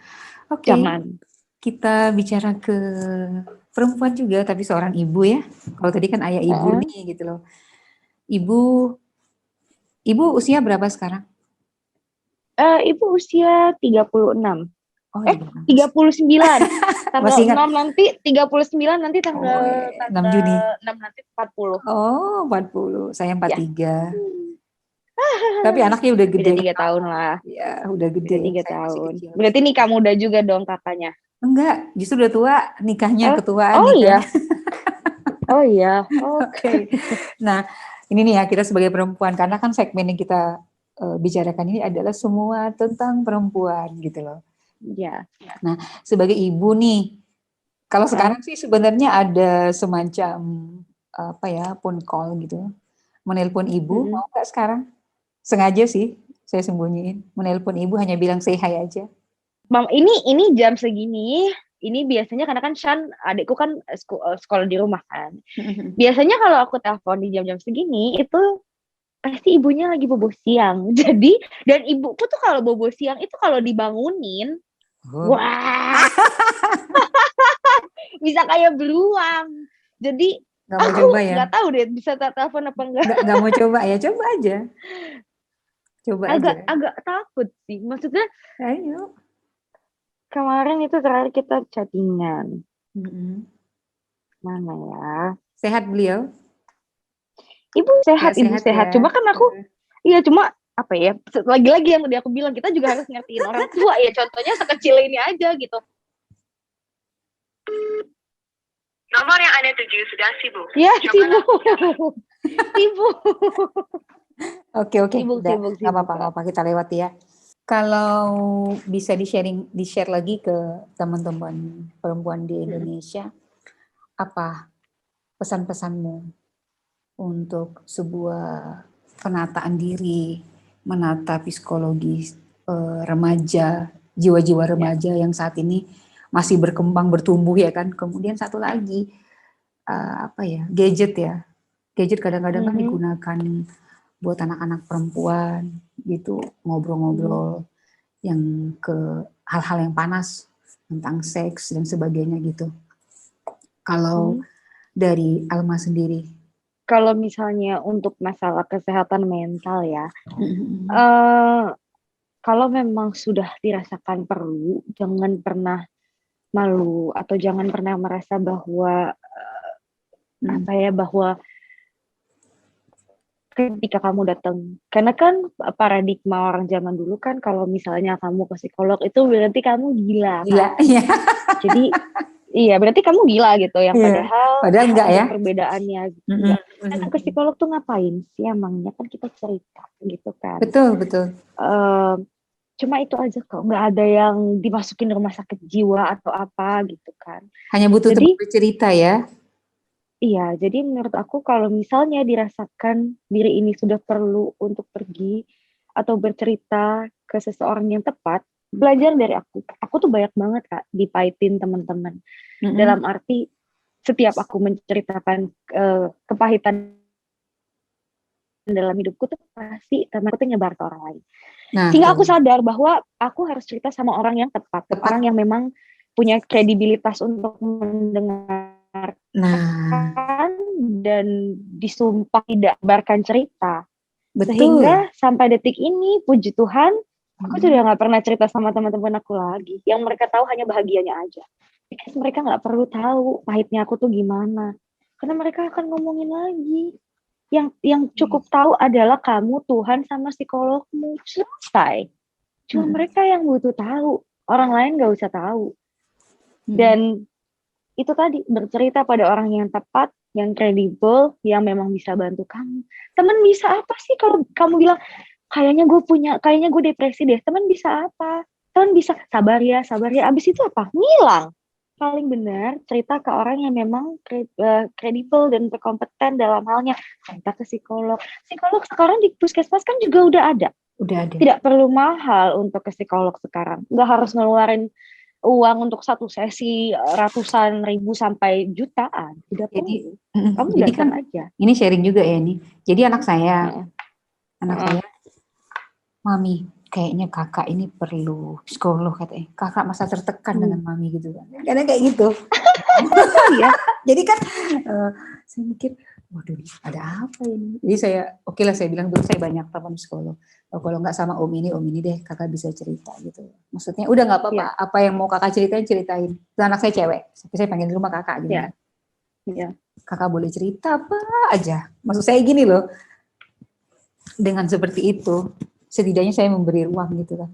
Oke. Jangan. Kita bicara ke perempuan juga tapi seorang ibu ya. Kalau tadi kan ayah ibu nih gitu loh. Ibu usia berapa sekarang? Ibu usia 36. 39. Tanggal 6 nanti 39 nanti tanggal 6 Juni. 6 nanti 40. Oh, 40. Saya 43. Ya. Tapi anaknya udah gede. Udah 3 tahun lah. Ya, udah gede. Udah 3 tahun. Berarti nikah muda juga dong kakaknya. Enggak, justru udah tua, nikahnya ketuaan. Oh iya. Oh iya. Oke. Nah, ini nih ya kita sebagai perempuan karena kan segmen yang kita bicarakan ini adalah semua tentang perempuan gitu loh. Iya. Nah, sebagai ibu nih, kalau sekarang sih sebenarnya ada semacam phone call gitu, menelpon ibu, mau nggak sekarang? Sengaja sih saya sembunyiin, menelpon ibu hanya bilang say hi aja. Mam, ini jam segini, ini biasanya karena kan Shan adikku kan sekolah di rumah kan. Biasanya kalau aku telepon di jam-jam segini itu pasti ibunya lagi bobo siang. Jadi dan ibuku tuh kalau bobo siang itu kalau dibangunin, wah, bisa kayak beruang. Jadi nggak mau coba ya? Nggak tahu deh bisa telepon apa enggak. Nggak mau coba ya, coba aja. Agak takut sih. Maksudnya, ayo. Kemarin itu terakhir kita chattingan. Mana ya? Sehat beliau? Ibu sehat, ya, ibu sehat. Ya. Cuma kan aku, iya cuma apa ya? Lagi-lagi yang tadi aku bilang kita juga harus ngertiin orang tua ya. Contohnya sekecil ini aja gitu. Nomor yang Anda tuju sudah sibuk. Ya, sibuk. Sibuk. Oke. Nggak apa-apa, kita lewati ya. Kalau bisa di-share lagi ke teman-teman perempuan di Indonesia, apa pesan-pesanmu untuk sebuah penataan diri, menata psikologi remaja, jiwa-jiwa remaja yang saat ini masih berkembang, bertumbuh ya kan. Kemudian satu lagi, gadget ya. Gadget kadang-kadang kan digunakan buat anak-anak perempuan gitu, ngobrol-ngobrol yang ke hal-hal yang panas tentang seks dan sebagainya gitu. Kalau dari Alma sendiri, kalau misalnya untuk masalah kesehatan mental ya, kalau memang sudah dirasakan perlu, jangan pernah malu atau jangan pernah merasa bahwa bahwa ketika kamu datang, karena kan paradigma orang zaman dulu kan kalau misalnya kamu ke psikolog itu berarti kamu gila. Gila, kan? ya. Jadi Iya, berarti kamu gila gitu, yang Iya. padahal Padahal enggak ada ya. perbedaannya gitu. Mm-mm. Enggak. Datang ke psikolog tuh ngapain sih emangnya? Kan kita cerita gitu kan. Betul. Eh, Cuma itu aja kok, nggak ada yang dimasukin rumah sakit jiwa atau apa gitu kan. Hanya butuh teman Jadi bercerita ya. iya, jadi menurut aku kalau misalnya dirasakan diri ini sudah perlu untuk pergi atau bercerita ke seseorang yang tepat, belajar dari aku. Aku tuh banyak banget Kak dipahitin teman-teman. Mm-mm. Dalam arti setiap aku menceritakan kepahitan dalam hidupku tuh pasti temanku tuh nyebar ke orang lain. Nah, Sehingga aku betul. sadar bahwa aku harus cerita sama orang yang tepat. Orang yang memang punya kredibilitas untuk mendengarkan Nah, dan disumpah tidak menyebarkan cerita. betul. Sehingga sampai detik ini, puji Tuhan, aku Mm-mm. sudah nggak pernah cerita sama teman-teman aku lagi. Yang mereka tahu hanya bahagianya aja. Because mereka nggak perlu tahu pahitnya aku tuh gimana. Karena mereka akan ngomongin lagi. Yang cukup tahu adalah kamu, Tuhan, sama psikologmu. Selesai. Cuma Mm-mm. mereka yang butuh tahu. Orang lain nggak usah tahu. Mm-mm. Dan itu tadi, bercerita pada orang yang tepat, yang kredibel, yang memang bisa bantu kamu. Teman bisa apa sih kalau kamu bilang, kayaknya gue depresi deh. Teman bisa apa? Teman bisa sabar ya. Abis itu apa? Ngilang. Paling benar cerita ke orang yang memang kredibel dan berkompeten dalam halnya. Cerita ke psikolog. Psikolog sekarang di puskesmas kan juga udah ada. Udah ada. Tidak perlu mahal untuk ke psikolog sekarang. Nggak harus ngeluarin uang untuk satu sesi ratusan ribu sampai jutaan. Tidak Jadi, perlu. mm-mm. Kamu Jadi datang kan aja. ini sharing juga ya nih. Jadi anak saya, Heeh. Mami, kayaknya kakak ini perlu psikolog katanya. Kakak masa tertekan dengan mami gitu kan. Karena kayak gitu. Iya. Jadi kan saya mikir, waduh ada apa ini? Jadi saya, oke lah saya bilang dulu saya banyak teman psikolog. Oh, kalau nggak sama om ini deh kakak bisa cerita gitu. Maksudnya udah nggak apa-apa, apa yang mau kakak ceritain. Dan anak saya cewek, tapi saya panggil di rumah kakak gitu. Iya. Iya. Kakak boleh cerita apa aja. Maksud saya gini loh, dengan seperti itu, setidaknya saya memberi ruang gitu kan.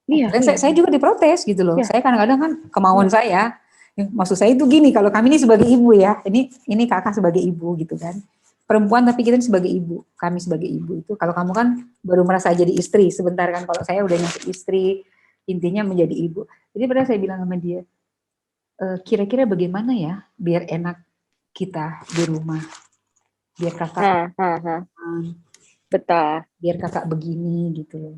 Iya. Dan saya juga diprotes gitu loh. Iya. Saya kadang-kadang kan kemauan saya. Maksud saya itu gini, kalau kami ini sebagai ibu ya, ini kakak sebagai ibu gitu kan. Perempuan tapi kita sebagai ibu, kami sebagai ibu itu. Kalau kamu kan baru merasa jadi istri sebentar kan, kalau saya udah nyampe istri, intinya menjadi ibu. Jadi pernah saya bilang sama dia, kira-kira bagaimana ya biar enak kita di rumah, biar kakak Betul. biar kakak begini gitu loh.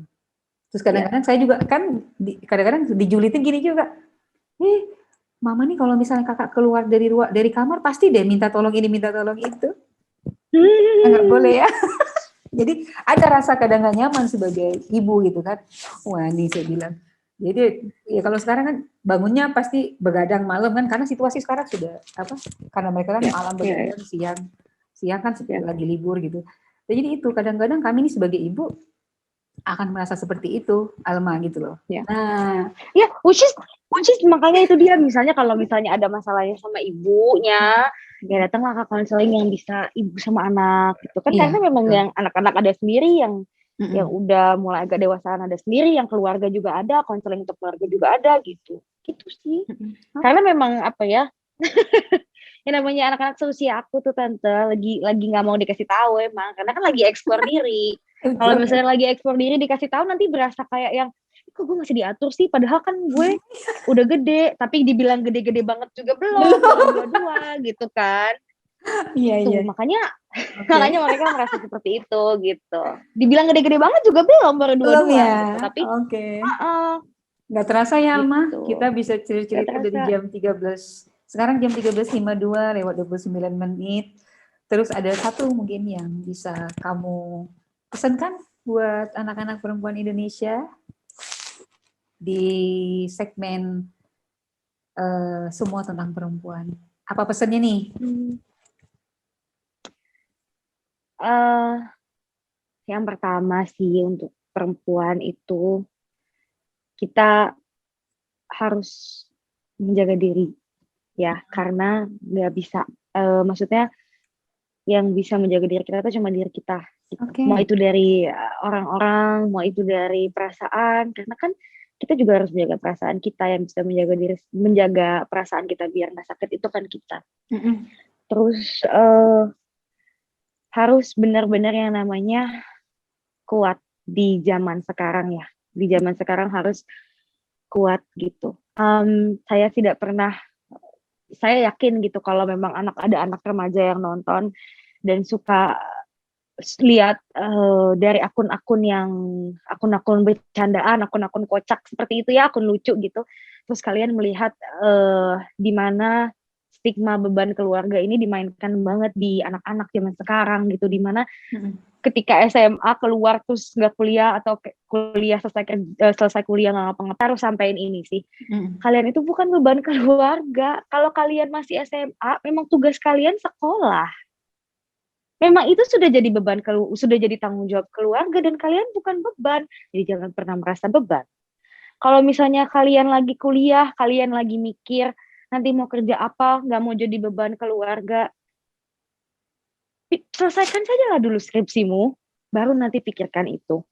Terus kadang-kadang saya juga kan kadang-kadang dijulitin gini juga. Mama nih kalau misalnya kakak keluar dari kamar pasti deh minta tolong ini, minta tolong itu. Enggak boleh ya. Jadi ada rasa kadang nggak nyaman sebagai ibu gitu kan. Wah, nih saya bilang. Jadi ya kalau sekarang kan bangunnya pasti begadang malam kan karena situasi sekarang sudah apa? Karena mereka kan malam begadang, siang kan lagi libur gitu. Jadi itu kadang-kadang kami ini sebagai ibu akan merasa seperti itu, Alma gitu loh. Ya. Nah, ya, which is makanya itu dia, misalnya kalau misalnya ada masalahnya sama ibunya, ya datanglah ke konseling yang bisa ibu sama anak gitu kan. Karena memang yang anak-anak ada sendiri, yang udah mulai agak dewasaan ada sendiri, yang keluarga juga ada, konseling untuk keluarga juga ada gitu sih. Karena memang apa ya, yang namanya anak-anak seusia aku tuh tante lagi nggak mau dikasih tahu emang, karena kan lagi eksplor diri. Kalau misalnya lagi eksplor diri dikasih tahu nanti berasa kayak yang kok gue masih diatur sih, padahal kan gue udah gede, tapi dibilang gede-gede banget juga belum, baru dua-dua gitu kan. Iya. Makanya mereka merasa seperti itu gitu. Dibilang gede-gede banget juga belum, baru dua-dua ya. gitu. Tapi nggak terasa ya, gitu. Alma, kita bisa cerita dari jam 13. Sekarang jam 13.52 lewat 29 menit. Terus ada satu mungkin yang bisa kamu pesankan buat anak-anak perempuan Indonesia di segmen semua tentang perempuan. Apa pesannya nih? Yang pertama sih untuk perempuan itu kita harus menjaga diri ya, karena nggak bisa maksudnya yang bisa menjaga diri kita itu cuma diri kita gitu. Mau itu dari orang-orang, mau itu dari perasaan, karena kan kita juga harus menjaga perasaan kita, yang bisa menjaga perasaan kita biar nggak sakit itu kan kita. Terus harus benar-benar yang namanya kuat di zaman sekarang ya. Di zaman sekarang harus kuat gitu. Saya yakin gitu kalau memang ada anak remaja yang nonton dan suka lihat dari akun-akun bercandaan, akun-akun kocak seperti itu ya, akun lucu gitu. Terus kalian melihat di mana stigma beban keluarga ini dimainkan banget di anak-anak zaman sekarang gitu, di mana ketika SMA keluar terus nggak kuliah atau kuliah selesai kuliah nggak ngapa-ngapain harus sampein ini sih. Kalian itu bukan beban keluarga. Kalau kalian masih SMA, memang tugas kalian sekolah. Memang itu sudah jadi sudah jadi tanggung jawab keluarga dan kalian bukan beban. Jadi jangan pernah merasa beban. Kalau misalnya kalian lagi kuliah, kalian lagi mikir nanti mau kerja apa, nggak mau jadi beban keluarga, selesaikan saja lah dulu skripsimu, baru nanti pikirkan itu.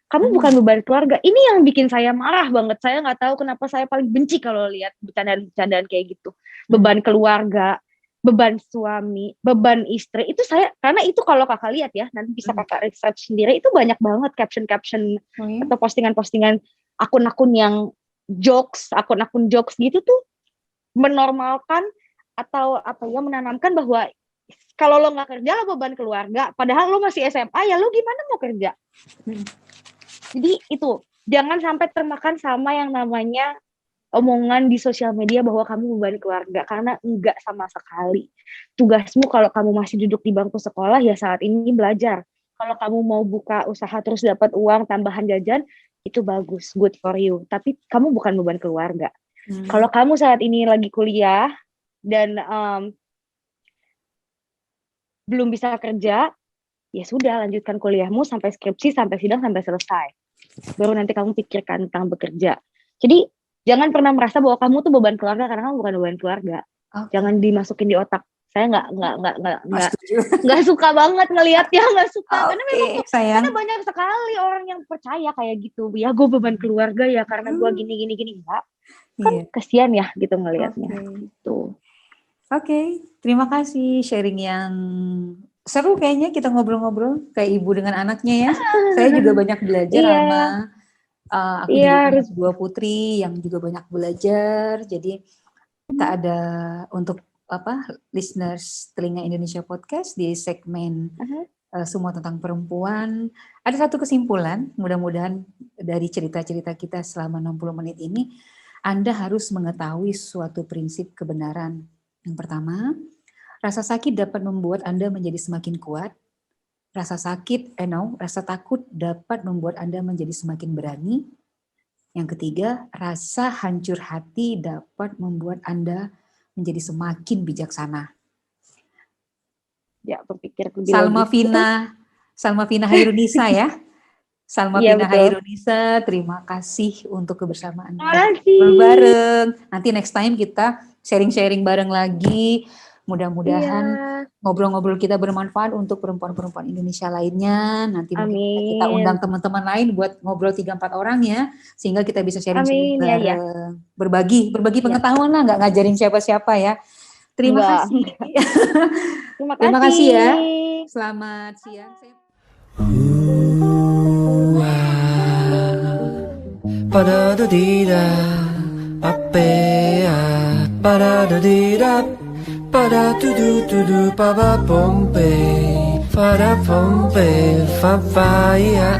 Kamu bukan beban keluarga. Ini yang bikin saya marah banget. Saya nggak tahu kenapa saya paling benci kalau lihat bercandaan-bercandaan kayak gitu. Beban keluarga, beban suami, beban istri. Itu karena itu kalau kakak lihat ya, nanti bisa kakak research sendiri, itu banyak banget caption-caption atau postingan-postingan akun-akun yang akun-akun jokes gitu tuh menormalkan atau menanamkan bahwa kalau lo nggak kerja lo beban keluarga, padahal lo masih SMA ya lo gimana mau kerja? Jadi itu jangan sampai termakan sama yang namanya omongan di sosial media bahwa kamu beban keluarga, karena enggak sama sekali. Tugasmu kalau kamu masih duduk di bangku sekolah ya saat ini belajar. Kalau kamu mau buka usaha terus dapat uang tambahan jajan, itu bagus, good for you. Tapi kamu bukan beban keluarga. Kalau kamu saat ini lagi kuliah dan belum bisa kerja, ya sudah lanjutkan kuliahmu sampai skripsi, sampai sidang, sampai selesai. Baru nanti kamu pikirkan tentang bekerja. Jadi jangan pernah merasa bahwa kamu tuh beban keluarga karena kamu bukan beban keluarga. Jangan dimasukin di otak. Saya nggak suka banget ngelihatnya, nggak suka karena memang karena banyak sekali orang yang percaya kayak gitu. Ya gue beban keluarga ya karena gue gini enggak. Kan kesian ya gitu ngelihatnya. Gitu. Oke, terima kasih sharing yang seru kayaknya kita ngobrol-ngobrol kayak ibu dengan anaknya ya. Saya juga banyak belajar sama aku juga punya dua putri yang juga banyak belajar. Jadi kita ada untuk listeners Telinga Indonesia Podcast di segmen semua tentang perempuan. Ada satu kesimpulan, mudah-mudahan dari cerita-cerita kita selama 60 menit ini, Anda harus mengetahui suatu prinsip kebenaran. Yang pertama, rasa sakit dapat membuat Anda menjadi semakin kuat. Rasa takut dapat membuat Anda menjadi semakin berani. Yang ketiga, rasa hancur hati dapat membuat Anda menjadi semakin bijaksana. Ya, berpikir lebih Salma Fina Hairunisa ya. Salma Fina Hairunisa, terima kasih untuk kebersamaan bareng. Nanti next time kita sharing-sharing bareng lagi. Mudah-mudahan ngobrol-ngobrol kita bermanfaat untuk perempuan-perempuan Indonesia lainnya. Nanti kita undang teman-teman lain buat ngobrol 3-4 orang ya, sehingga kita bisa sharing-sharing bareng. Berbagi pengetahuan lah, nggak ngajarin siapa-siapa ya. Terima kasih. Terima kasih ya. Selamat siang. Para tu du pa pa pompe, para pompe fa fa ya.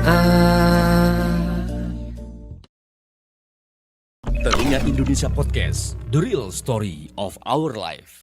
Telinga Indonesia Podcast, The Real Story of Our Life.